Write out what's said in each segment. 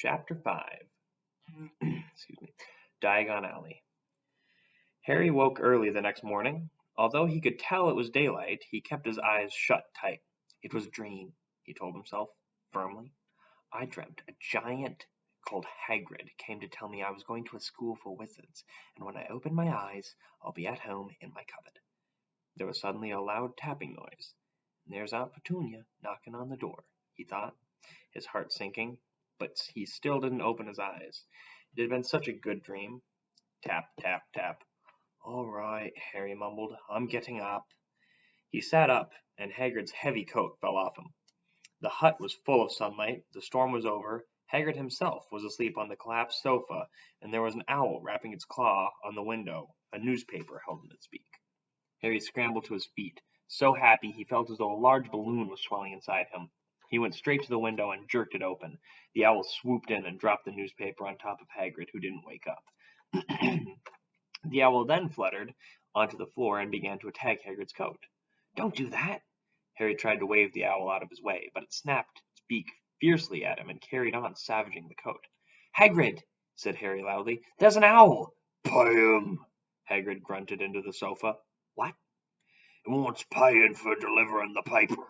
Chapter 5. Excuse me. Diagon Alley. Harry woke early the next morning. Although he could tell it was daylight, he kept his eyes shut tight. It was a dream, he told himself firmly. I dreamt a giant called Hagrid came to tell me I was going to a school for wizards, and when I open my eyes, I'll be at home in my cupboard. There was suddenly a loud tapping noise. There's Aunt Petunia knocking on the door, he thought, his heart sinking, but he still didn't open his eyes. It had been such a good dream. Tap, tap, tap. All right, Harry mumbled. I'm getting up. He sat up, and Hagrid's heavy coat fell off him. The hut was full of sunlight. The storm was over. Hagrid himself was asleep on the collapsed sofa, and there was an owl rapping its claw on the window, a newspaper held in its beak. Harry scrambled to his feet. So happy he felt as though a large balloon was swelling inside him. He went straight to the window and jerked it open. The owl swooped in and dropped the newspaper on top of Hagrid, who didn't wake up. The owl then fluttered onto the floor and began to attack Hagrid's coat. Don't do that! Harry tried to wave the owl out of his way, but it snapped its beak fiercely at him and carried on, savaging the coat. Hagrid, said Harry loudly, there's an owl! Pay him, Hagrid grunted into the sofa. What? He wants paying for delivering the paper.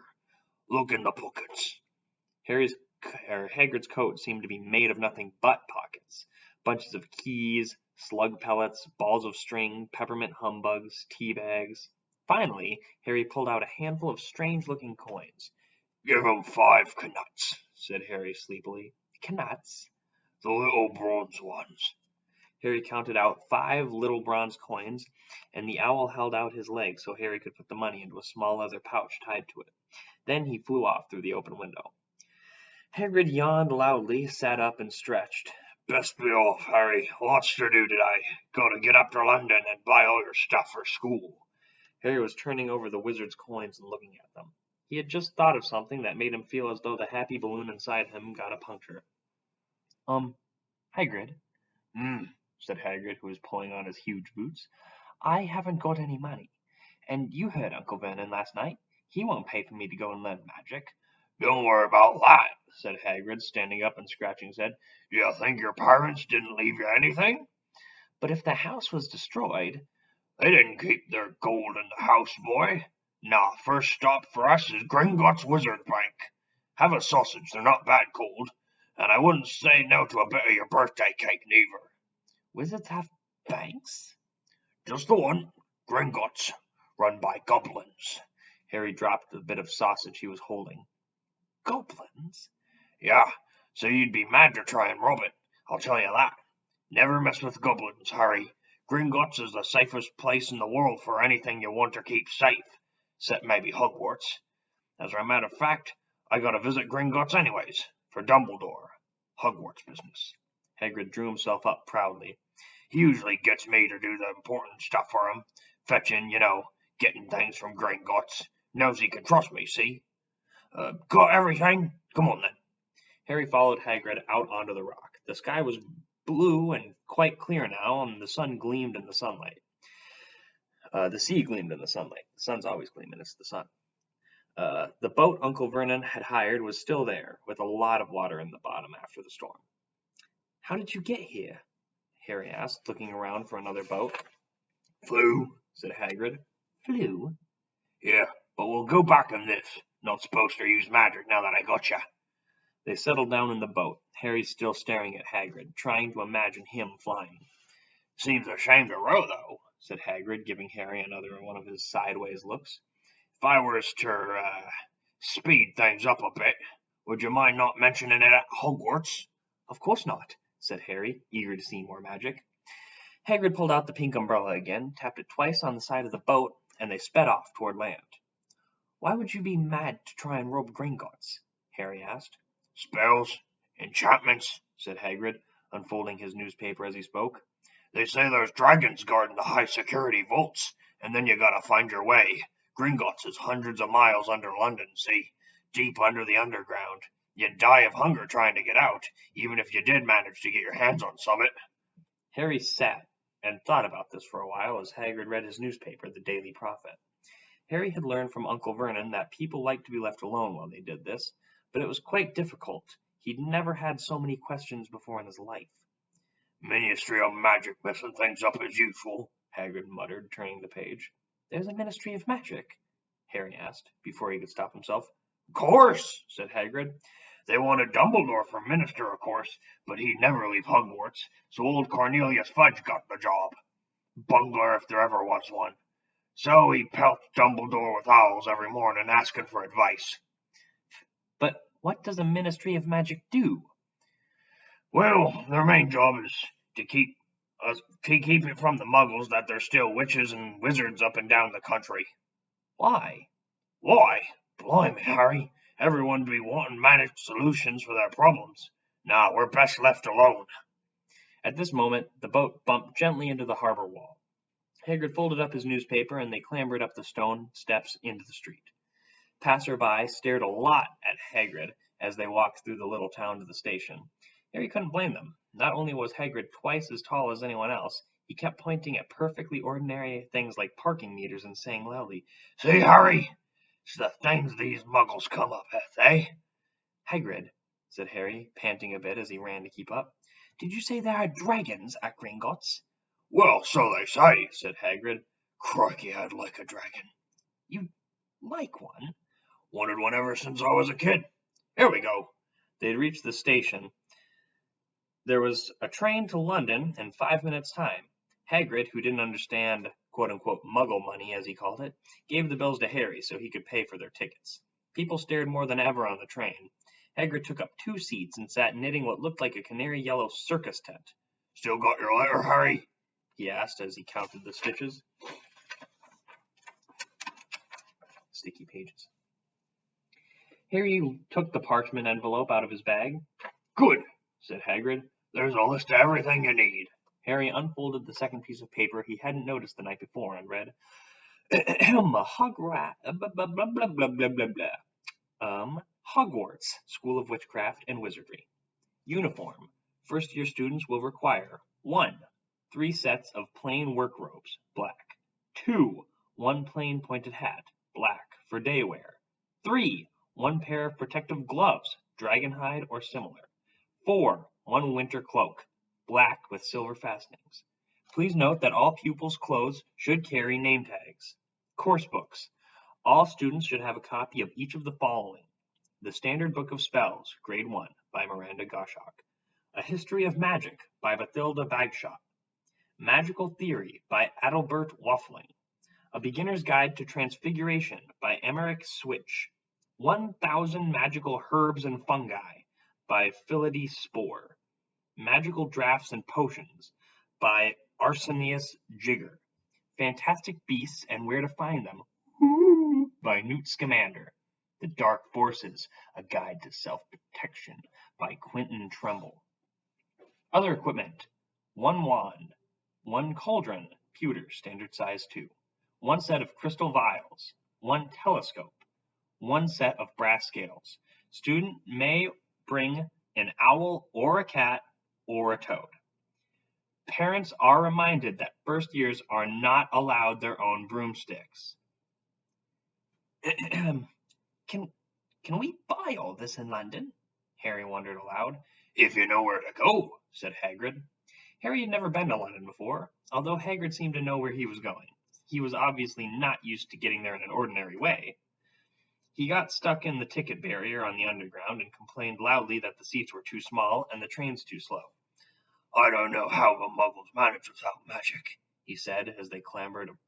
Look in the pockets. Hagrid's coat seemed to be made of nothing but pockets. Bunches of keys, slug pellets, balls of string, peppermint humbugs, tea bags. Finally, Harry pulled out a handful of strange-looking coins. Give him 5 knuts, said Harry sleepily. Knuts? The little bronze ones. Harry counted out 5 little bronze coins, and the owl held out his leg so Harry could put the money into a small leather pouch tied to it. Then he flew off through the open window. Hagrid yawned loudly, sat up, and stretched. Best be off, Harry. Lots to do today. Gotta get up to London and buy all your stuff for school. Harry was turning over the wizard's coins and looking at them. He had just thought of something that made him feel as though the happy balloon inside him got a puncture. Hagrid, said Hagrid, who was pulling on his huge boots. I haven't got any money. And you heard Uncle Vernon last night. He won't pay for me to go and learn magic. Don't worry about that, said Hagrid, standing up and scratching his head. Do you think your parents didn't leave you anything? But if the house was destroyed... They didn't keep their gold in the house, boy. Nah, first stop for us is Gringotts Wizard Bank. Have a sausage, they're not bad cold. And I wouldn't say no to a bit of your birthday cake, neither. Wizards have banks? Just the one. Gringotts, run by goblins. Harry dropped the bit of sausage he was holding. Goblins? Yeah, so you'd be mad to try and rob it, I'll tell you that. Never mess with goblins, Harry. Gringotts is the safest place in the world for anything you want to keep safe, except maybe Hogwarts. As a matter of fact, I gotta visit Gringotts anyways, for Dumbledore. Hogwarts business. Hagrid drew himself up proudly. He usually gets me to do the important stuff for him. Fetching, getting things from Gringotts. Knows he can trust me, see? Got everything? Come on then. Harry followed Hagrid out onto the rock. The sky was blue and quite clear now, and the sun gleamed in the sunlight. The sea gleamed in the sunlight. The sun's always gleaming, it's the sun. The boat Uncle Vernon had hired was still there, with a lot of water in the bottom after the storm. How did you get here? Harry asked, looking around for another boat. Flew, said Hagrid. Flew? Yeah, but we'll go back on this. Not supposed to use magic now that I gotcha. They settled down in the boat, Harry still staring at Hagrid, trying to imagine him flying. Seems a shame to row, though, said Hagrid, giving Harry another one of his sideways looks. If I was to, speed things up a bit, would you mind not mentioning it at Hogwarts? Of course not, said Harry, eager to see more magic. Hagrid pulled out the pink umbrella again, tapped it twice on the side of the boat, and they sped off toward land. Why would you be mad to try and rob Gringotts? Harry asked. Spells, enchantments, said Hagrid, unfolding his newspaper as he spoke. They say there's dragons guarding the high-security vaults, and then you gotta find your way. Gringotts is hundreds of miles under London, see? Deep under the underground. You'd die of hunger trying to get out, even if you did manage to get your hands on some. Harry sat and thought about this for a while as Hagrid read his newspaper, the Daily Prophet. Harry had learned from Uncle Vernon that people liked to be left alone while they did this, but it was quite difficult. He'd never had so many questions before in his life. Ministry of Magic messing things up as usual, Hagrid muttered, turning the page. There's a Ministry of Magic? Harry asked, before he could stop himself. Of course, said Hagrid. They wanted Dumbledore for minister, of course, but he'd never leave Hogwarts, so old Cornelius Fudge got the job. Bungler if there ever was one. So he pelts Dumbledore with owls every morning asking for advice. But what does a Ministry of Magic do? Well, their main job is to keep it from the muggles that there's still witches and wizards up and down the country. Why? Why? Blimey, Harry. Everyone be wanting managed solutions for their problems. Nah, we're best left alone. At this moment, the boat bumped gently into the harbor wall. Hagrid folded up his newspaper and they clambered up the stone steps into the street. Passersby stared a lot at Hagrid as they walked through the little town to the station. Harry couldn't blame them. Not only was Hagrid twice as tall as anyone else, he kept pointing at perfectly ordinary things like parking meters and saying loudly, "See, Harry, it's the things these muggles come up with, eh?" "Hagrid," said Harry, panting a bit as he ran to keep up, "did you say there are dragons at Gringotts?" "Well, so they say," said Hagrid. "Crikey, I'd like a dragon." "You'd like one?" "Wanted one ever since I was a kid. Here we go." They had reached the station. There was a train to London in 5 minutes' time. Hagrid, who didn't understand quote-unquote muggle money, as he called it, gave the bills to Harry so he could pay for their tickets. People stared more than ever on the train. Hagrid took up 2 seats and sat knitting what looked like a canary-yellow circus tent. "Still got your letter, Harry?" he asked as he counted the stitches. Sticky pages. Harry took the parchment envelope out of his bag. "Good," said Hagrid. "There's a list of everything you need." Harry unfolded the second piece of paper he hadn't noticed the night before and read, Hogwarts, School of Witchcraft and Wizardry. Uniform. First-year students will require 1. 3 sets of plain work robes, black. 2. 1 plain pointed hat, black, for day wear. 3. 1 pair of protective gloves, dragon hide or similar. 4. 1 winter cloak, black with silver fastenings. Please note that all pupils' clothes should carry name tags. Course books. All students should have a copy of each of the following. The Standard Book of Spells, Grade 1, by Miranda Goshawk. A History of Magic, by Bathilda Bagshot. Magical Theory, by Adalbert Waffling. A Beginner's Guide to Transfiguration, by Emmerich Switch. 1,000 Magical Herbs and Fungi, by Philides Spore. Magical Drafts and Potions, by Arsenius Jigger. Fantastic Beasts and Where to Find Them, by Newt Scamander. The Dark Forces, A Guide to Self-Protection, by Quentin Tremble. Other equipment: 1 wand, 1 cauldron, pewter, standard size 2, 1 set of crystal vials, 1 telescope, 1 set of brass scales. Student may bring an owl or a cat or a toad. Parents are reminded that first years are not allowed their own broomsticks. Can we buy all this in London? Harry wondered aloud. "If you know where to go," said Hagrid. Harry had never been to London before, although Hagrid seemed to know where he was going. He was obviously not used to getting there in an ordinary way. He got stuck in the ticket barrier on the underground and complained loudly that the seats were too small and the trains too slow. "I don't know how the muggles manage without magic," he said as they climbed a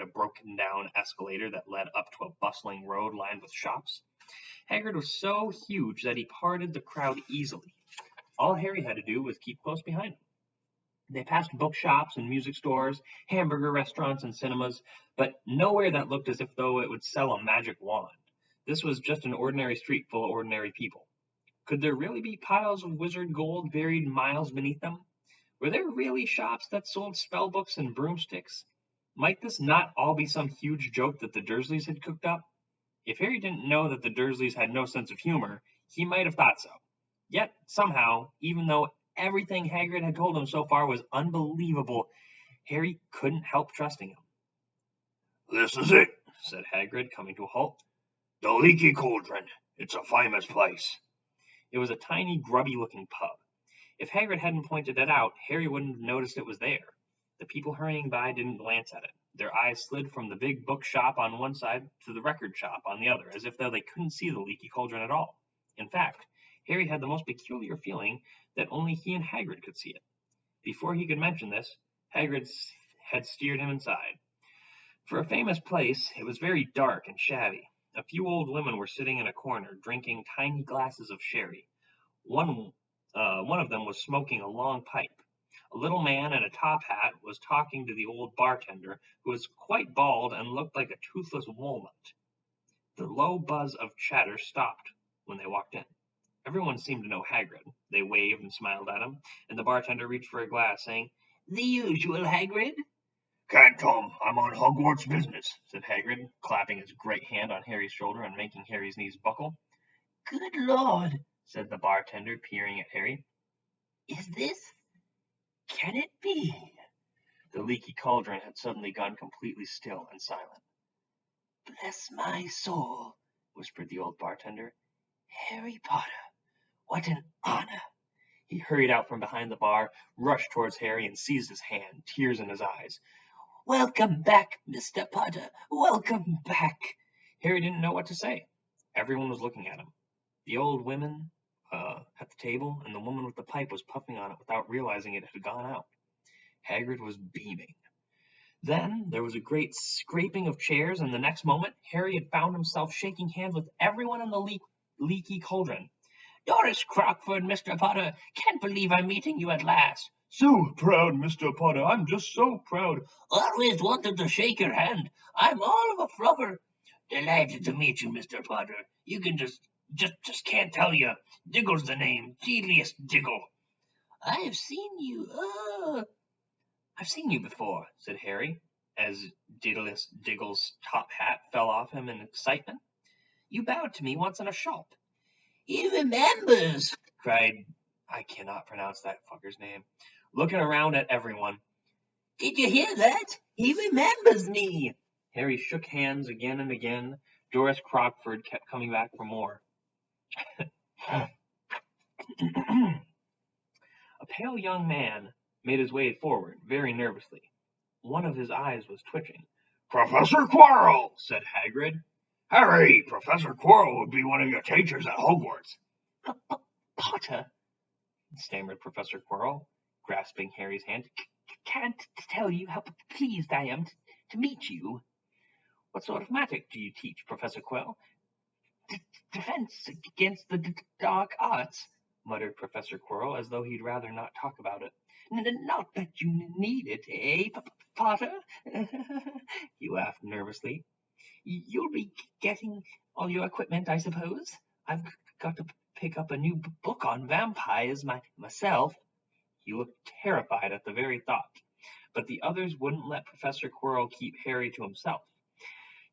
broken-down escalator that led up to a bustling road lined with shops. Hagrid was so huge that he parted the crowd easily. All Harry had to do was keep close behind him. They passed bookshops and music stores, hamburger restaurants and cinemas, but nowhere that looked as if though it would sell a magic wand. This was just an ordinary street full of ordinary people. Could there really be piles of wizard gold buried miles beneath them? Were there really shops that sold spellbooks and broomsticks? Might this not all be some huge joke that the Dursleys had cooked up? If Harry didn't know that the Dursleys had no sense of humor, he might have thought so. Yet, somehow, even though everything Hagrid had told him so far was unbelievable, Harry couldn't help trusting him. "This is it," said Hagrid, coming to a halt. "The Leaky Cauldron. It's a famous place." It was a tiny, grubby-looking pub. If Hagrid hadn't pointed it out, Harry wouldn't have noticed it was there. The people hurrying by didn't glance at it. Their eyes slid from the big bookshop on one side to the record shop on the other, as if though they couldn't see the leaky cauldron at all. In fact, Harry had the most peculiar feeling that only he and Hagrid could see it. Before he could mention this, Hagrid had steered him inside. For a famous place, it was very dark and shabby. A few old women were sitting in a corner, drinking tiny glasses of sherry. One of them was smoking a long pipe. A little man in a top hat was talking to the old bartender, who was quite bald and looked like a toothless walnut. The low buzz of chatter stopped when they walked in. Everyone seemed to know Hagrid. They waved and smiled at him, and the bartender reached for a glass, saying, "The usual, Hagrid." "Can't come. I'm on Hogwarts business," said Hagrid, clapping his great hand on Harry's shoulder and making Harry's knees buckle. "Good Lord," said the bartender, peering at Harry. "Is this? Can it be?" The leaky cauldron had suddenly gone completely still and silent. "Bless my soul," whispered the old bartender. "Harry Potter, what an honor!" He hurried out from behind the bar, rushed towards Harry, and seized his hand, tears in his eyes. "Welcome back, Mr. Potter. Welcome back." Harry didn't know what to say. Everyone was looking at him. The old women at the table, and the woman with the pipe was puffing on it without realizing it had gone out. Hagrid was beaming. Then there was a great scraping of chairs, and the next moment Harry had found himself shaking hands with everyone in the leaky cauldron. "Doris Crockford, Mr. Potter. Can't believe I'm meeting you at last." "So proud, Mr. Potter. I'm just so proud." "Always wanted to shake your hand. I'm all of a flubber." "Delighted to meet you, Mr. Potter. You can just can't tell you. Diggle's the name. Tedious Diggle." "I've seen you before," said Harry, as Diggle's top hat fell off him in excitement. "You bowed to me once in a shop." "He remembers!" cried, I cannot pronounce that fucker's name, looking around at everyone. "Did you hear that? He remembers me." Harry shook hands again and again. Doris Crockford kept coming back for more. A pale young man made his way forward, very nervously. One of his eyes was twitching. "Professor Quirrell," said Hagrid. "Harry, Professor Quirrell would be one of your teachers at Hogwarts." "Potter," stammered Professor Quirrell, grasping Harry's hand. "Can't tell you how pleased I am to meet you." "What sort of magic do you teach, Professor Quirrell?" Defense against the dark arts," muttered Professor Quirrell, as though he'd rather not talk about it. "Not that you need it, eh, Potter?" He laughed nervously. "You'll be getting all your equipment, I suppose? I've got to pick up a new book on vampires myself." He looked terrified at the very thought, but the others wouldn't let Professor Quirrell keep Harry to himself.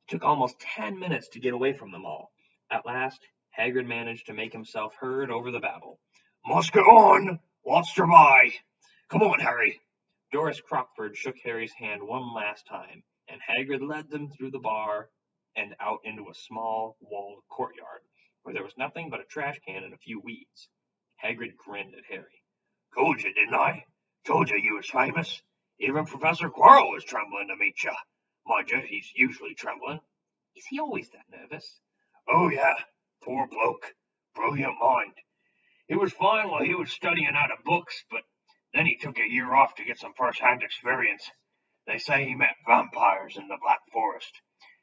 It took almost 10 minutes to get away from them all. At last, Hagrid managed to make himself heard over the babble. "Must get on. Lots to buy. Come on, Harry." Doris Crockford shook Harry's hand one last time, and Hagrid led them through the bar and out into a small, walled courtyard, where there was nothing but a trash can and a few weeds. Hagrid grinned at Harry. "Told you, didn't I? Told you was famous. Even Professor Quirrell was trembling to meet you. Mind you, he's usually trembling." "Is he always that nervous?" "Oh, yeah. Poor bloke. Brilliant mind. He was fine while he was studying out of books, but then he took a year off to get some first-hand experience. They say he met vampires in the Black Forest,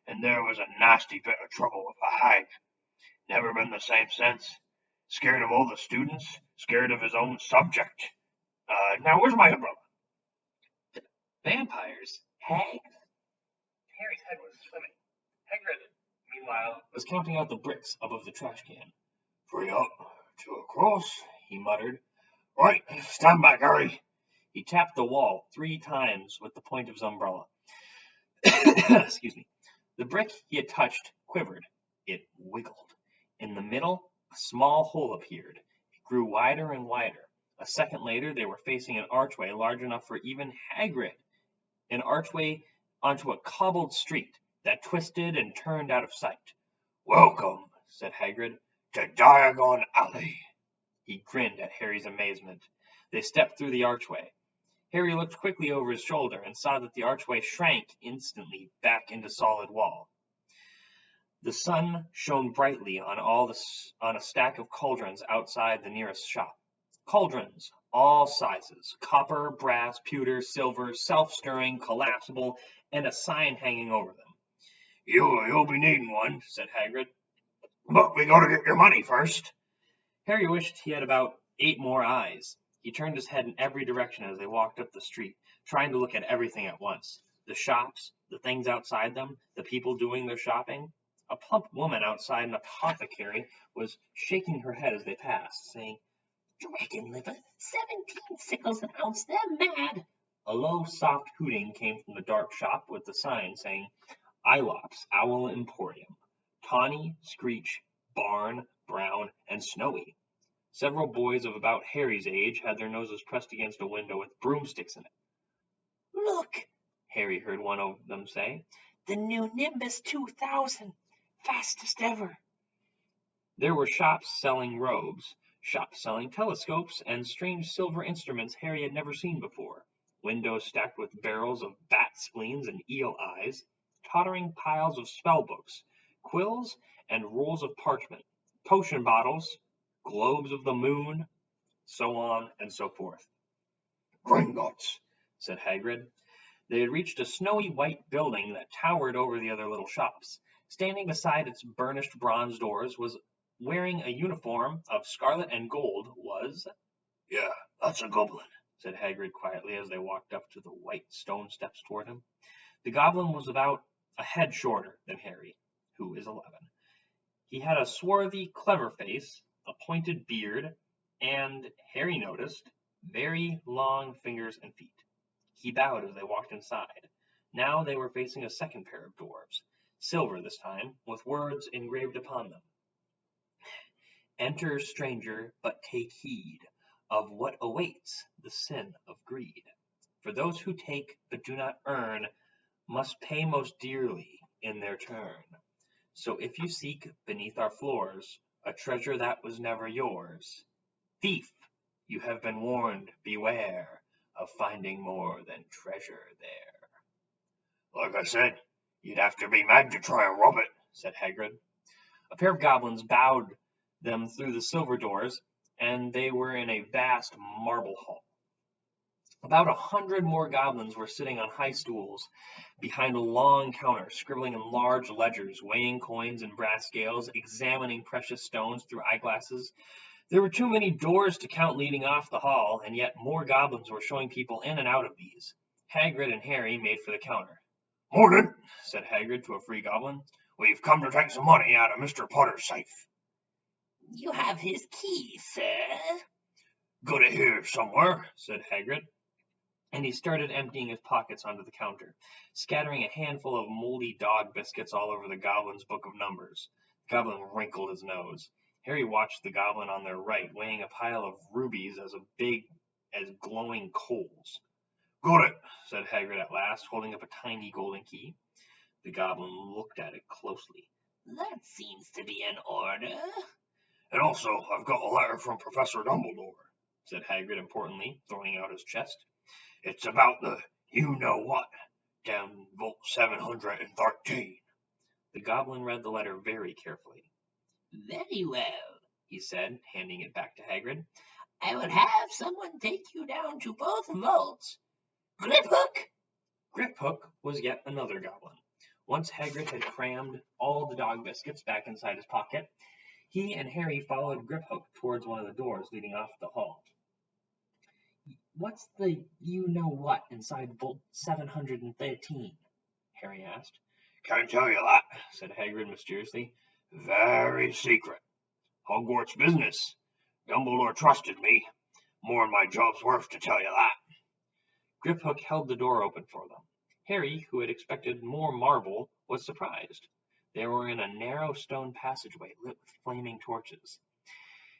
and there was a nasty bit of trouble with a hag. Never been the same since. Scared of all the students, scared of his own subject. Now where's my umbrella?" "Vampires? Hags?" Harry's head was swimming. Hagrid, meanwhile, was counting out the bricks above the trash can. "3 up, 2 across," he muttered. "Right, stand back, Harry." He tapped the wall 3 times with the point of his umbrella. Excuse me. The brick he had touched quivered. It wiggled. In the middle, a small hole appeared. It grew wider and wider. A second later, they were facing an archway large enough for even Hagrid. An archway onto a cobbled street that twisted and turned out of sight. "Welcome," said Hagrid, "to Diagon Alley." He grinned at Harry's amazement. They stepped through the archway. Harry looked quickly over his shoulder and saw that the archway shrank instantly back into solid wall. The sun shone brightly on a stack of cauldrons outside the nearest shop. Cauldrons, all sizes, copper, brass, pewter, silver, self-stirring, collapsible, and a sign hanging over them. You'll be needing one, said Hagrid. But we gotta get your money first. Harry wished he had about 8 more eyes. He turned his head in every direction as they walked up the street, trying to look at everything at once. The shops, the things outside them, the people doing their shopping. A plump woman outside an apothecary was shaking her head as they passed, saying, "Dragon liver, 17 sickles an ounce, they're mad." A low, soft hooting came from the dark shop with the sign saying, Ilops Owl Emporium, Tawny, Screech, Barn, Brown, and Snowy. Several boys of about Harry's age had their noses pressed against a window with broomsticks in it. "Look," Harry heard one of them say, "the new Nimbus 2000, fastest ever." There were shops selling robes, shops selling telescopes, and strange silver instruments Harry had never seen before, windows stacked with barrels of bat spleens and eel eyes, tottering piles of spell books, quills and rolls of parchment, potion bottles, globes of the moon, so on and so forth. Gringotts, said Hagrid. They had reached a snowy white building that towered over the other little shops. Standing beside its burnished bronze doors was wearing a uniform of scarlet and gold was... Yeah, that's a goblin, said Hagrid quietly as they walked up to the white stone steps toward him. The goblin was about a head shorter than Harry, who is 11. He had a swarthy, clever face, a pointed beard, and, Harry noticed, very long fingers and feet. He bowed as they walked inside. Now they were facing a second pair of dwarves, silver this time, with words engraved upon them. Enter, stranger, but take heed of what awaits the sin of greed. For those who take but do not earn must pay most dearly in their turn. So if you seek beneath our floors a treasure that was never yours, thief, you have been warned, beware of finding more than treasure there. Like I said, you'd have to be mad to try and rob it, said Hagrid. A pair of goblins bowed them through the silver doors, and they were in a vast marble hall. About 100 more goblins were sitting on high stools behind a long counter, scribbling in large ledgers, weighing coins in brass scales, examining precious stones through eyeglasses. There were too many doors to count leading off the hall, and yet more goblins were showing people in and out of these. Hagrid and Harry made for the counter. Morning, said Hagrid to a free goblin. We've come to take some money out of Mr. Potter's safe. "You have his key, sir." Got it here somewhere, said Hagrid. And he started emptying his pockets onto the counter, scattering a handful of moldy dog biscuits all over the goblin's book of numbers. The goblin wrinkled his nose. Harry watched the goblin on their right, weighing a pile of rubies as big as glowing coals. Got it, said Hagrid at last, holding up a tiny golden key. The goblin looked at it closely. "That seems to be in order." And also, I've got a letter from Professor Dumbledore, said Hagrid importantly, throwing out his chest. It's about the you-know-what down Vault 713. The goblin read the letter very carefully. "Very well," he said, handing it back to Hagrid. "I will have someone take you down to both vaults. Griphook!" Griphook was yet another goblin. Once Hagrid had crammed all the dog biscuits back inside his pocket, he and Harry followed Griphook towards one of the doors leading off the hall. "What's the you-know-what inside Vault 713? Harry asked. "Can't tell you that," said Hagrid mysteriously. "Very secret. Hogwarts business. Dumbledore trusted me. More'n my job's worth to tell you that." Griphook held the door open for them. Harry, who had expected more marble, was surprised. They were in a narrow stone passageway lit with flaming torches.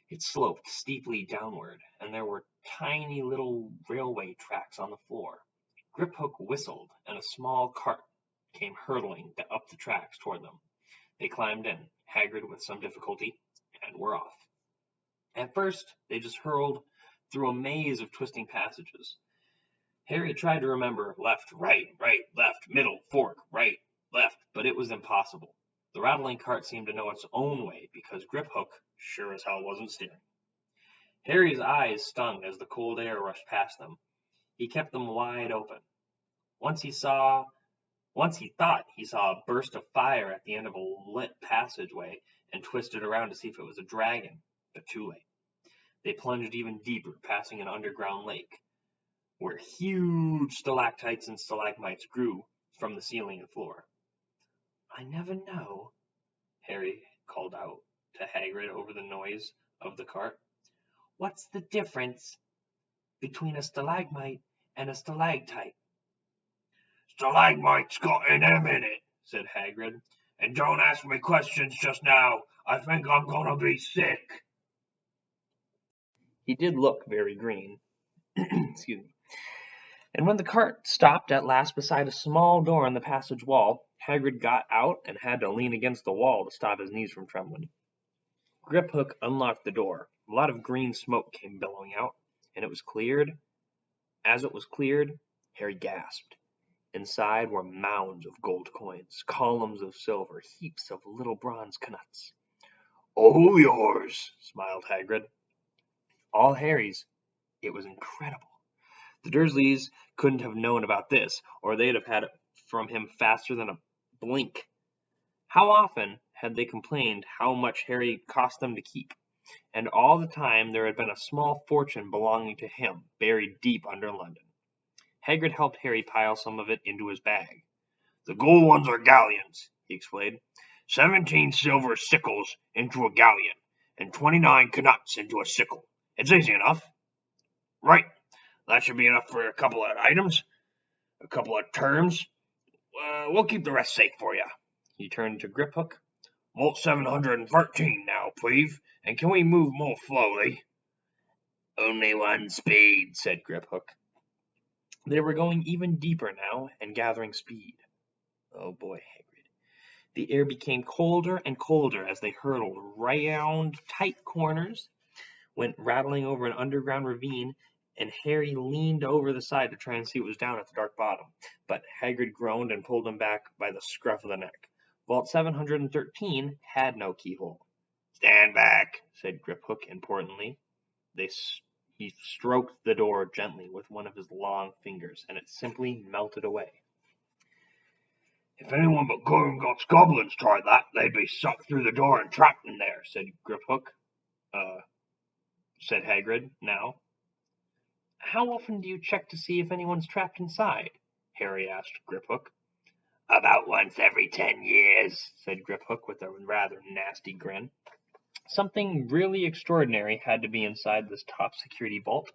It sloped steeply downward, and there were tiny little railway tracks on the floor. Griphook whistled, and a small cart came hurtling up the tracks toward them. They climbed in, Hagrid with some difficulty, and were off. At first, they just hurled through a maze of twisting passages. Harry tried to remember left, right, left, middle, fork, right, left, but it was impossible. The rattling cart seemed to know its own way because Griphook sure as hell wasn't steering. Harry's eyes stung as the cold air rushed past them. He kept them wide open. Once he thought he saw a burst of fire at the end of a lit passageway and twisted around to see if it was a dragon, but too late. They plunged even deeper, passing an underground lake, where huge stalactites and stalagmites grew from the ceiling and floor. "I never know," Harry called out to Hagrid over the noise of the cart. "What's the difference between a stalagmite and a stalactite?" "Stalagmite's got an M in it," said Hagrid. "And don't ask me questions just now. I think I'm gonna be sick." He did look very green. Excuse me. And when the cart stopped at last beside a small door in the passage wall, Hagrid got out and had to lean against the wall to stop his knees from trembling. Griphook unlocked the door. A lot of green smoke came billowing out, and it was cleared. As it was cleared, Harry gasped. Inside were mounds of gold coins, columns of silver, heaps of little bronze knuts. "All yours," smiled Hagrid. All Harry's. It was incredible. The Dursleys couldn't have known about this, or they'd have had it from him faster than a blink. How often had they complained how much Harry cost them to keep? And all the time there had been a small fortune belonging to him, buried deep under London. Hagrid helped Harry pile some of it into his bag. "The gold ones are galleons," he explained. 17 silver sickles into a galleon, and 29 knuts into a sickle. It's easy enough. Right. That should be enough for a couple of items, a couple of terms. We'll keep the rest safe for you." He turned to Griphook. "Vault 713 now, please, and can we move more slowly?" "Only one speed," said Griphook. They were going even deeper now and gathering speed. Oh boy, Hagrid. The air became colder and colder as they hurtled round tight corners, went rattling over an underground ravine, and Harry leaned over the side to try and see what was down at the dark bottom. But Hagrid groaned and pulled him back by the scruff of the neck. Vault 713 had no keyhole. "Stand back," said Griphook importantly. He stroked the door gently with one of his long fingers, and it simply melted away. "If anyone but Gringotts goblins tried that, they'd be sucked through the door and trapped in there," said Griphook. Said Hagrid, now. "How often do you check to see if anyone's trapped inside?" Harry asked Griphook. "About once every 10 years, said Griphook with a rather nasty grin. Something really extraordinary had to be inside this top security vault.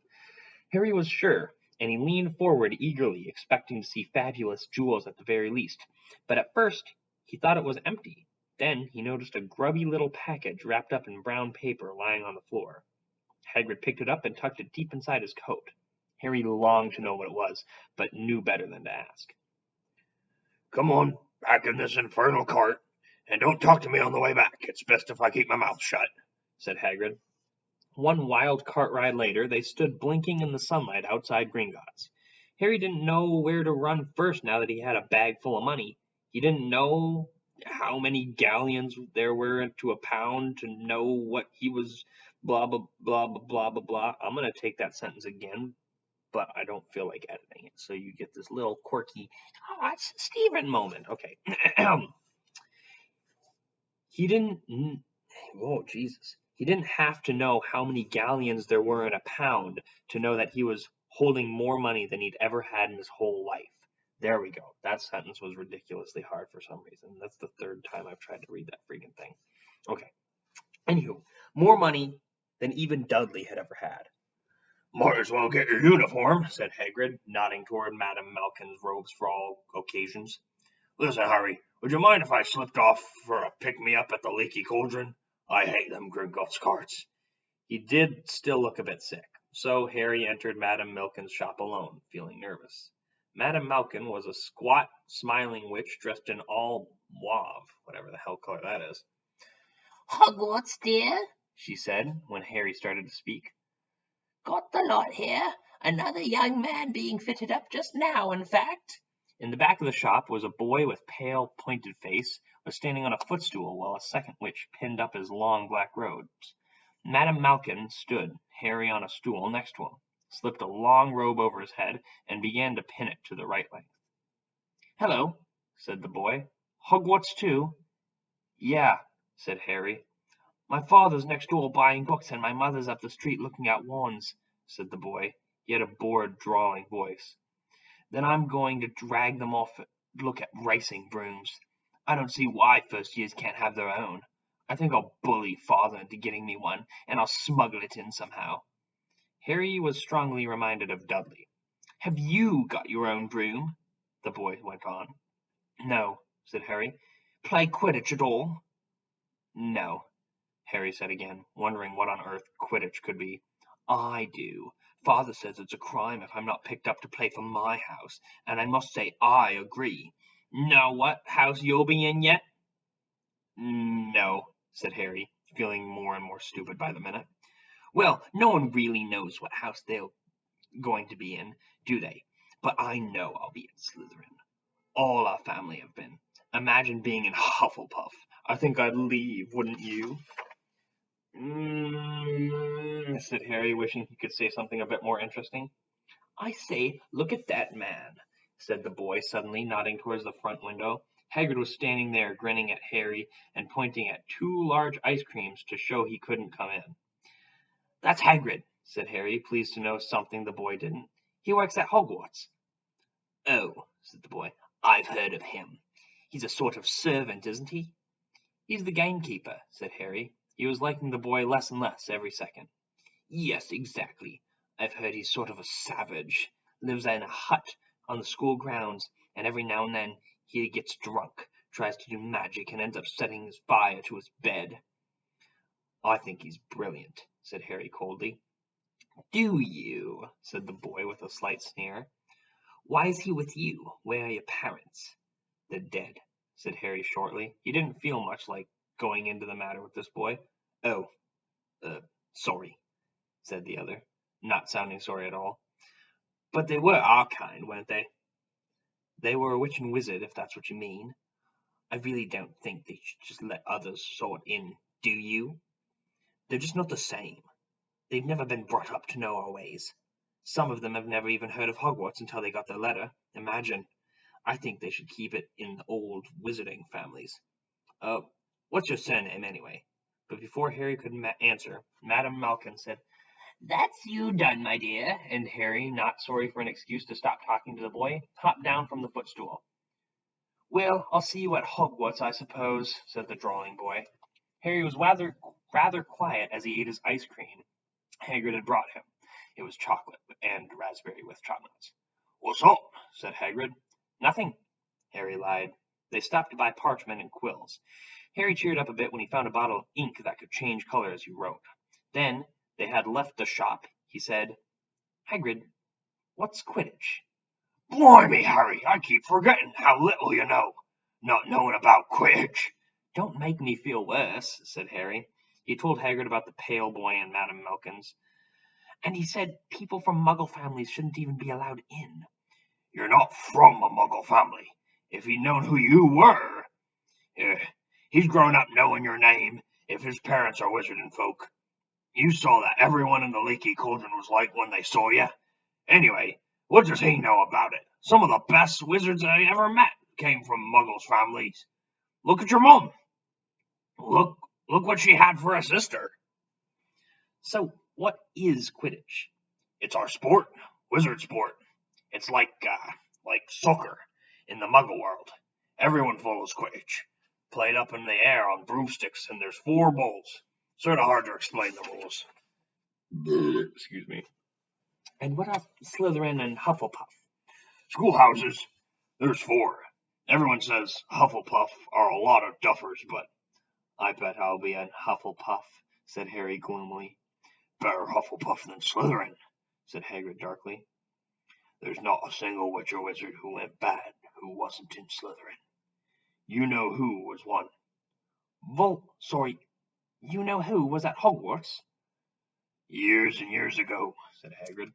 Harry was sure, and he leaned forward eagerly, expecting to see fabulous jewels at the very least. But at first, he thought it was empty. Then he noticed a grubby little package wrapped up in brown paper lying on the floor. Hagrid picked it up and tucked it deep inside his coat. Harry longed to know what it was, but knew better than to ask. "Come on, back in this infernal cart, and don't talk to me on the way back. It's best if I keep my mouth shut," said Hagrid. One wild cart ride later, they stood blinking in the sunlight outside Gringotts. Harry didn't know where to run first now that he had a bag full of money. He didn't know how many galleons there were to a pound to know what he was blah, blah, blah, blah, blah, blah, blah. I'm going to take that sentence again, but I don't feel like editing it. So you get this little quirky, oh, it's Stephen moment. Okay. He didn't, oh, Jesus. He didn't have to know how many galleons there were in a pound to know that he was holding more money than he'd ever had in his whole life. There we go. That sentence was ridiculously hard for some reason. That's the third time I've tried to read that freaking thing. Okay. Anywho, more money than even Dudley had ever had. "Might as well get your uniform," said Hagrid, nodding toward Madame Malkin's robes for all occasions. "Listen, Harry, would you mind if I slipped off for a pick-me-up at the Leaky Cauldron? I hate them Gringotts carts." He did still look a bit sick, so Harry entered Madame Malkin's shop alone, feeling nervous. Madame Malkin was a squat, smiling witch dressed in all mauve, whatever the hell color that is. "Hogwarts, dear?" she said, when Harry started to speak. Got the lot here. Another young man being fitted up just now, in fact. In the back of the shop was a boy with pale, pointed face, was standing on a footstool while a second witch pinned up his long black robes. Madame Malkin stood, Harry on a stool next to him, slipped a long robe over his head, and began to pin it to the right length. "Hello," said the boy. "Hogwarts too?" "Yeah," said Harry. "My father's next door buying books, and my mother's up the street looking at wands," said the boy. He had a bored, drawling voice. "Then I'm going to drag them off and look at racing brooms. I don't see why first years can't have their own. I think I'll bully father into getting me one, and I'll smuggle it in somehow." Harry was strongly reminded of Dudley. "Have you got your own broom?" the boy went on. "No," said Harry. "Play Quidditch at all?" "No," Harry said again, wondering what on earth Quidditch could be. "I do. Father says it's a crime if I'm not picked up to play for my house, and I must say I agree. Know what house you'll be in yet?" "No," said Harry, feeling more and more stupid by the minute. "Well, no one really knows what house they're going to be in, do they? But I know I'll be in Slytherin. All our family have been. Imagine being in Hufflepuff. I think I'd leave, wouldn't you?" Said Harry, wishing he could say something a bit more interesting. "I say, look at that man," said the boy, suddenly nodding towards the front window. Hagrid was standing there, grinning at Harry and pointing at 2 large ice creams to show he couldn't come in. "That's Hagrid," said Harry, pleased to know something the boy didn't. "He works at Hogwarts." "Oh," said the boy, "I've heard of him. He's a sort of servant, isn't he?" "He's the gamekeeper," said Harry. He was liking the boy less and less every second. "Yes, exactly. I've heard he's sort of a savage. Lives in a hut on the school grounds, and every now and then he gets drunk, tries to do magic, and ends up setting his fire to his bed." "I think he's brilliant," said Harry coldly. "Do you?" said the boy with a slight sneer. "Why is he with you? Where are your parents?" "They're dead," said Harry shortly. He didn't feel much like going into the matter with this boy. "Oh, sorry," said the other, not sounding sorry at all. "But they were our kind, weren't they?" "They were a witch and wizard, if that's what you mean. I really don't think they should just let others sort in, do you? They're just not the same. They've never been brought up to know our ways. Some of them have never even heard of Hogwarts until they got their letter. Imagine. I think they should keep it in the old wizarding families. What's your surname, anyway?" But before Harry could answer, Madame Malkin said, "That's you done, my dear," and Harry, not sorry for an excuse to stop talking to the boy, hopped down from the footstool. "Well, I'll see you at Hogwarts, I suppose," said the drawling boy. Harry was rather quiet as he ate his ice cream Hagrid had brought him. It was chocolate and raspberry with chocolates. "What's up?" said Hagrid. "Nothing," Harry lied. They stopped to buy parchment and quills. Harry cheered up a bit when he found a bottle of ink that could change color as you wrote. Then they had left the shop. He said, "Hagrid, what's Quidditch?" "Blimey, Harry, I keep forgetting how little you know. Not knowing about Quidditch." "Don't make me feel worse," said Harry. He told Hagrid about the pale boy and Madame Malkin's. "And he said people from Muggle families shouldn't even be allowed in." "You're not from a Muggle family. If he'd known who you were. He's grown up knowing your name, if his parents are wizarding folk. You saw that everyone in the Leaky Cauldron was like when they saw you. Anyway, what does he know about it? Some of the best wizards I ever met came from Muggles families. Look at your mum. Look what she had for a sister." "So what is Quidditch?" "It's our sport, wizard sport. It's like soccer in the Muggle world. Everyone follows Quidditch. Played up in the air on broomsticks, and there's 4 balls. Sort of hard to explain the rules." Excuse me. "And what are Slytherin and Hufflepuff?" "Schoolhouses. There's 4. Everyone says Hufflepuff are a lot of duffers, but—" "I bet I'll be in Hufflepuff," said Harry gloomily. "Better Hufflepuff than Slytherin," said Hagrid darkly. "There's not a single witch or wizard who went bad who wasn't in Slytherin. You know who was one." Sorry, You know who was at Hogwarts? Years and years ago, said Hagrid.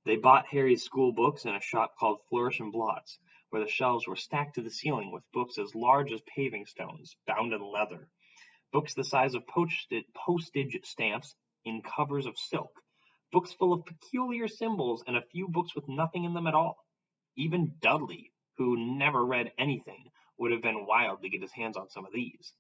They bought Harry's school books in a shop called Flourish and Blots, where the shelves were stacked to the ceiling with books as large as paving stones, bound in leather. Books the size of postage stamps in covers of silk. Books full of peculiar symbols, and a few books with nothing in them at all. Even Dudley, who never read anything, would have been wild to get his hands on some of these.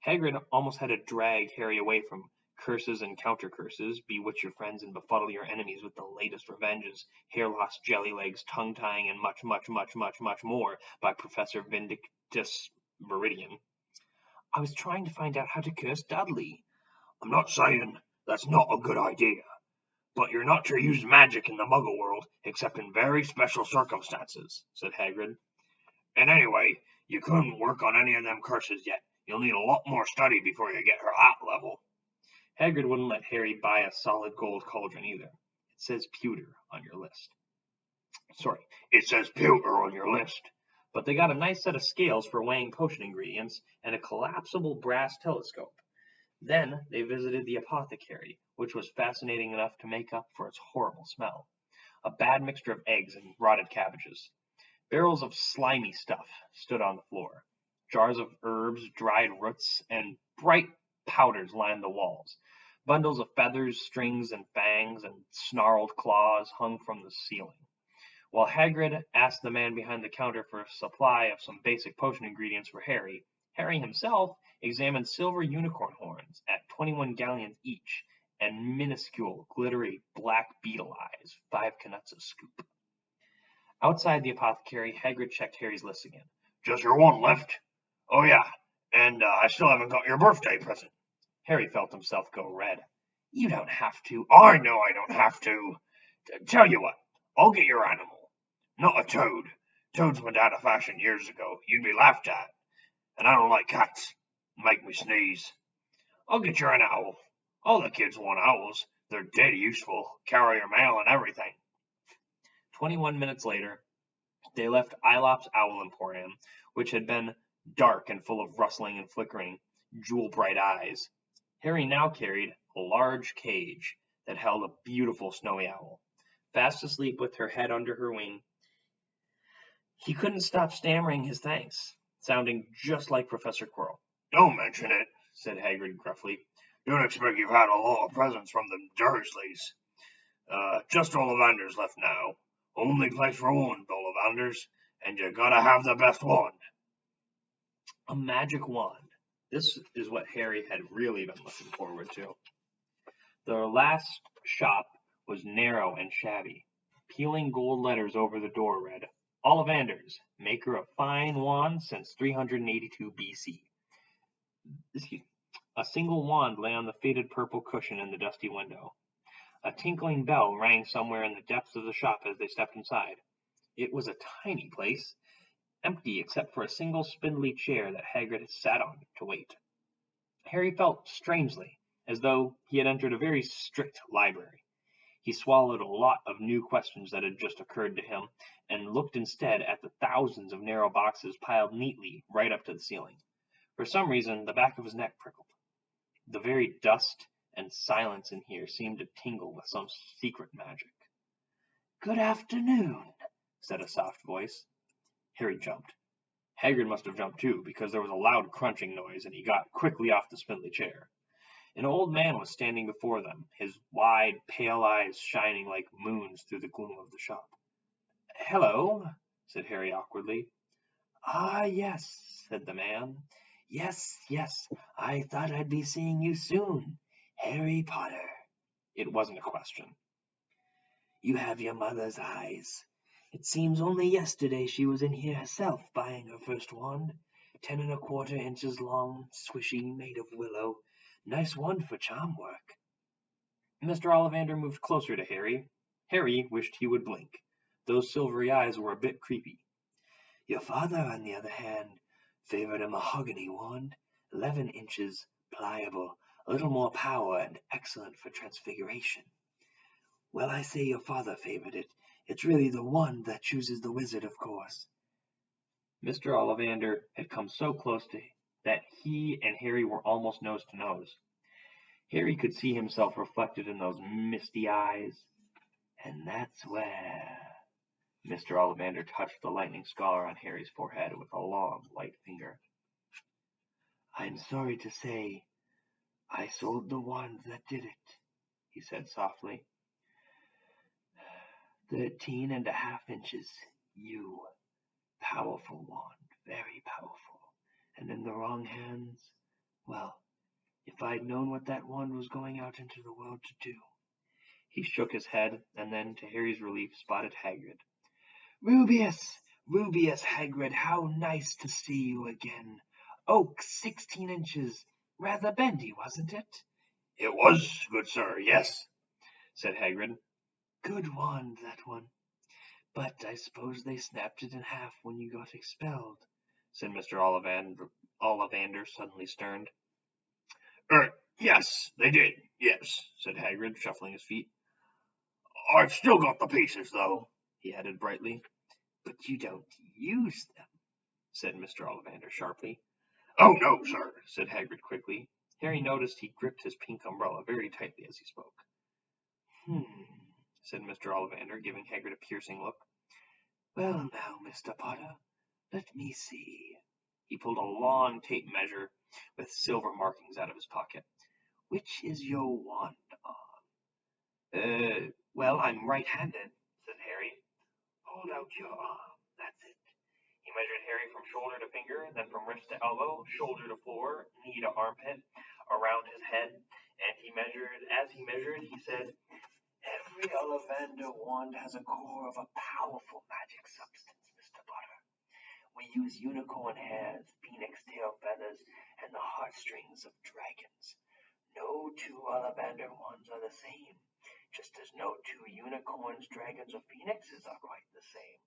Hagrid almost had to drag Harry away from curses and counter-curses, bewitch your friends and befuddle your enemies with the latest revenges, hair loss, jelly legs, tongue-tying, and much, much, much, much, much more by Professor Vindictus Viridian. I was trying to find out how to curse Dudley. I'm not saying that's not a good idea, but you're not to use magic in the Muggle world except in very special circumstances, said Hagrid. And anyway, you couldn't work on any of them curses yet. You'll need a lot more study before you get her that level. Hagrid wouldn't let Harry buy a solid gold cauldron either. It says pewter on your list. Sorry, it says pewter on your list. But they got a nice set of scales for weighing potion ingredients and a collapsible brass telescope. Then they visited the apothecary, which was fascinating enough to make up for its horrible smell. A bad mixture of eggs and rotted cabbages. Barrels of slimy stuff stood on the floor. Jars of herbs, dried roots, and bright powders lined the walls. Bundles of feathers, strings, and fangs, and snarled claws hung from the ceiling. While Hagrid asked the man behind the counter for a supply of some basic potion ingredients for Harry, Harry himself examined silver unicorn horns at 21 galleons each, and minuscule, glittery black beetle eyes, 5 canuts a scoop. Outside the apothecary, Hagrid checked Harry's list again. Just your one left? Oh yeah, and I still haven't got your birthday present. Harry felt himself go red. You don't have to. I know I don't have to. Tell you what, I'll get your animal. Not a toad. Toads went out of fashion years ago. You'd be laughed at. And I don't like cats. Make me sneeze. I'll get you an owl. All the kids want owls. They're dead useful. Carry your mail and everything. 21 minutes later, they left Aelop's Owl Emporium, which had been dark and full of rustling and flickering, jewel-bright eyes. Harry now carried a large cage that held a beautiful snowy owl. Fast asleep with her head under her wing, he couldn't stop stammering his thanks, sounding just like Professor Quirrell. Don't mention it, said Hagrid gruffly. Don't expect you've had a lot of presents from the Dursleys. Just Ollivanders left now. Only place for one, Ollivanders, and you gotta have the best wand. A magic wand. This is what Harry had really been looking forward to. The last shop was narrow and shabby. Peeling gold letters over the door read, Ollivanders, maker of fine wands since 382 BC. A single wand lay on the faded purple cushion in the dusty window. A tinkling bell rang somewhere in the depths of the shop as they stepped inside. It was a tiny place, empty except for a single spindly chair that Hagrid had sat on to wait. Harry felt strangely, as though he had entered a very strict library. He swallowed a lot of new questions that had just occurred to him, and looked instead at the thousands of narrow boxes piled neatly right up to the ceiling. For some reason, the back of his neck prickled. The very dust and silence in here seemed to tingle with some secret magic. Good afternoon, said a soft voice. Harry jumped. Hagrid must have jumped too, because there was a loud crunching noise, and he got quickly off the spindly chair. An old man was standing before them, his wide, pale eyes shining like moons through the gloom of the shop. Hello, said Harry awkwardly. Ah, yes, said the man. Yes, I thought I'd be seeing you soon. Harry Potter. It wasn't a question. You have your mother's eyes. It seems only yesterday she was in here herself buying her first wand. 10 1/4 inches long, swishy, made of willow. Nice wand for charm work. Mr. Ollivander moved closer to Harry. Harry wished he would blink. Those silvery eyes were a bit creepy. Your father, on the other hand, favored a mahogany wand, 11 inches, pliable, a little more power, and excellent for transfiguration. Well, I say your father favored it. It's really the wand that chooses the wizard, of course. Mr. Ollivander had come so close to that he and Harry were almost nose to nose. Harry could see himself reflected in those misty eyes, and that's where Mr. Ollivander touched the lightning scar on Harry's forehead with a long, light finger. I'm sorry to say, I sold the wand that did it, he said softly. 13.5 inches, you. Powerful wand, very powerful. And in the wrong hands, well, if I'd known what that wand was going out into the world to do. He shook his head, and then, to Harry's relief, spotted Hagrid. Rubius Hagrid, how nice to see you again. Oak, 16 inches. Rather bendy, wasn't it? It was, good sir, yes, said Hagrid. Good wand, that one. But I suppose they snapped it in half when you got expelled, said Mr. Ollivander, suddenly stern. Yes, they did, yes, said Hagrid, shuffling his feet. I've still got the pieces, though, he added brightly. But you don't use them, said Mr. Ollivander sharply. Oh, no, sir, said Hagrid quickly. Harry noticed he gripped his pink umbrella very tightly as he spoke. Said Mr. Ollivander, giving Hagrid a piercing look. Well now, Mr. Potter, let me see. He pulled a long tape measure with silver markings out of his pocket. Which is your wand on? Well, I'm right-handed, said Harry. Hold out your arm, that's it. He measured Harry from shoulder to finger, then from wrist to elbow, shoulder to floor, knee to armpit, around his head, and as he measured, he said, Every Ollivander wand has a core of a powerful magic substance, Mr. Potter. We use unicorn hairs, phoenix tail feathers, and the heartstrings of dragons. No two Ollivander wands are the same, just as no two unicorns, dragons, or phoenixes are quite the same.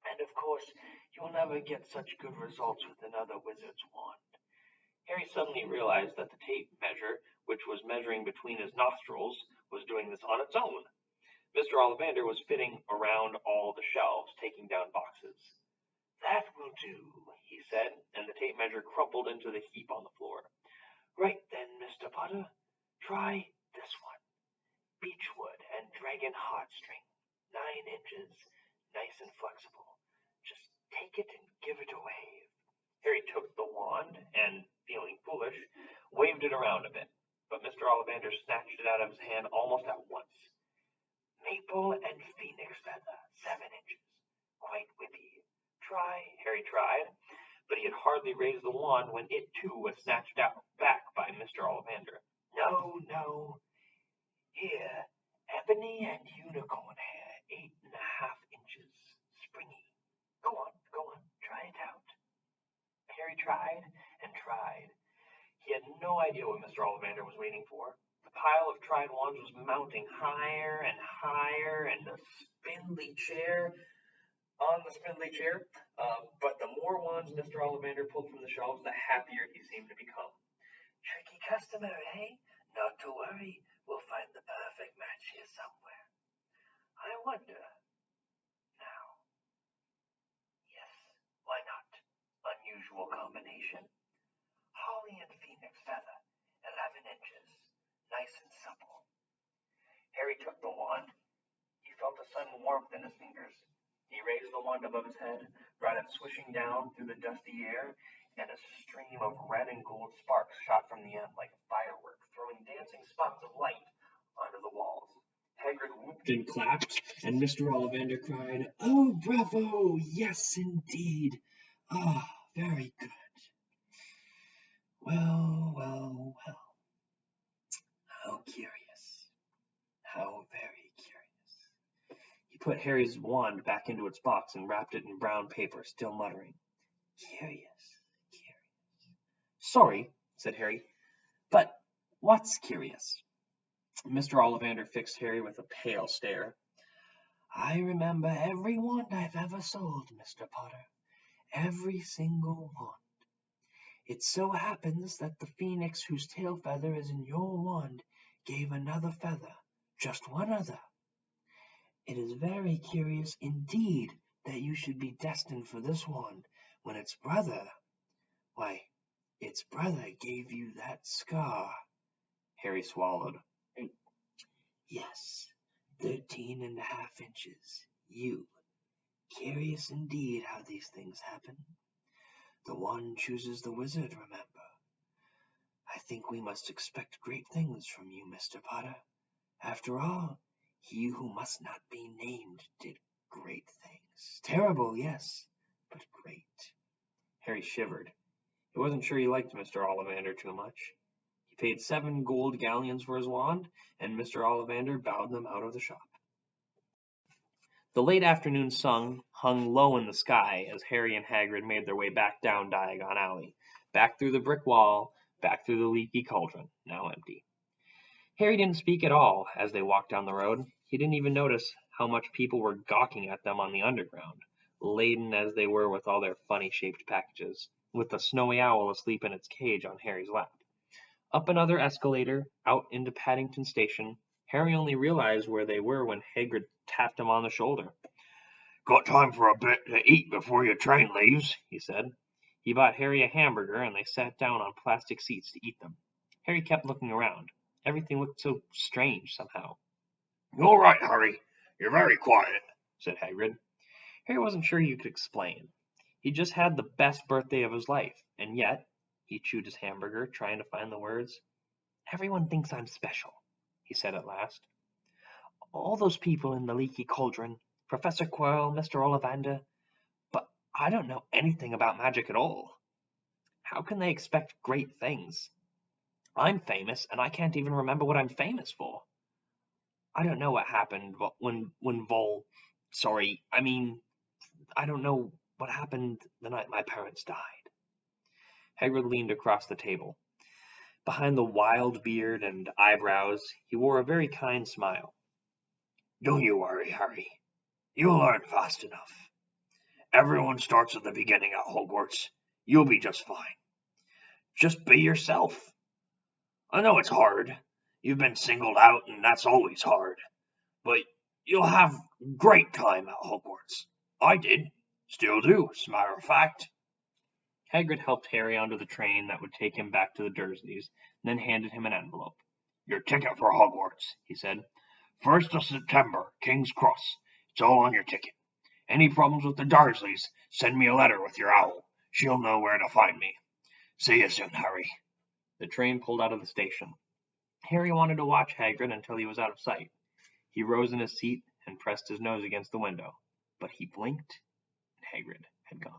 And of course, you'll never get such good results with another wizard's wand. Harry suddenly realized that the tape measure, which was measuring between his nostrils, was doing this on its own. Mr. Ollivander was fitting around all the shelves, taking down boxes. That will do, he said, and the tape measure crumpled into the heap on the floor. Right then, Mr. Potter, try this one. Beechwood and dragon heartstring, 9 inches, nice and flexible. Just take it and give it a wave. Harry took the wand and, feeling foolish, waved it around a bit, but Mr. Ollivander snatched it out of his hand almost at once. Maple and phoenix feather, 7 inches, quite whippy. Harry tried, but he had hardly raised the wand when it too was snatched back by Mr. Ollivander. No. Here, ebony and unicorn hair, 8.5 inches, springy. Go on, try it out. Harry tried and tried. He had no idea what Mr. Ollivander was waiting for. The pile of tried wands was mounting higher and higher, and the spindly chair, but the more wands Mr. Ollivander pulled from the shelves, the happier he seemed to become. Tricky customer, eh? Not to worry, we'll find the perfect match here somewhere. I wonder. Now. Yes, why not? Unusual combination. Holly and phoenix feather, 11 inches, nice and supple. Harry took the wand. He felt a sudden warmth in his fingers. He raised the wand above his head, brought it swishing down through the dusty air, and a stream of red and gold sparks shot from the end like fireworks, throwing dancing spots of light onto the walls. Hagrid whooped and clapped, and Mr. Ollivander cried, Oh, bravo! Yes, indeed. Ah, very good. Well. How curious. How very curious. He put Harry's wand back into its box and wrapped it in brown paper, still muttering. Curious. Sorry, said Harry, but what's curious? Mr. Ollivander fixed Harry with a pale stare. I remember every wand I've ever sold, Mr. Potter. Every single wand. It so happens that the phoenix whose tail feather is in your wand gave another feather, just one other. It is very curious indeed that you should be destined for this wand when its brother, why, Its brother gave you that scar. Harry swallowed. Yes, 13.5 inches. You. Curious indeed how these things happen. The one chooses the wizard, remember. I think we must expect great things from you, Mr. Potter. After all, he who must not be named did great things. Terrible, yes, but great. Harry shivered. He wasn't sure he liked Mr. Ollivander too much. He paid 7 gold galleons for his wand, and Mr. Ollivander bowed them out of the shop. The late afternoon sun hung low in the sky as Harry and Hagrid made their way back down Diagon Alley, back through the brick wall, back through the leaky cauldron, now empty. Harry didn't speak at all as they walked down the road. He didn't even notice how much people were gawking at them on the underground, laden as they were with all their funny-shaped packages, with the snowy owl asleep in its cage on Harry's lap. Up another escalator, out into Paddington Station, Harry only realized where they were when Hagrid tapped him on the shoulder. Got time for a bit to eat before your train leaves, he said. He bought Harry a hamburger, and they sat down on plastic seats to eat them. Harry kept looking around. Everything looked so strange somehow. You all right, Harry? You're very quiet, said Hagrid. Harry wasn't sure he could explain. He just had the best birthday of his life, and yet, he chewed his hamburger, trying to find the words. Everyone thinks I'm special, he said at last. All those people in the leaky cauldron, Professor Quirrell, Mr. Ollivander, but I don't know anything about magic at all. How can they expect great things? I'm famous, and I can't even remember what I'm famous for. I don't know what happened when I don't know what happened the night my parents died. Hagrid leaned across the table. Behind the wild beard and eyebrows, he wore a very kind smile. Don't you worry, Harry. You'll learn fast enough. Everyone starts at the beginning at Hogwarts. You'll be just fine. Just be yourself. I know it's hard. You've been singled out, and that's always hard. But you'll have great time at Hogwarts. I did. Still do, as a matter of fact. Hagrid helped Harry onto the train that would take him back to the Dursleys, and then handed him an envelope. Your ticket for Hogwarts, he said. 1st of September, King's Cross. It's all on your ticket. Any problems with the Dursleys, send me a letter with your owl. She'll know where to find me. See you soon, Harry. The train pulled out of the station. Harry wanted to watch Hagrid until he was out of sight. He rose in his seat and pressed his nose against the window, but he blinked, and Hagrid had gone.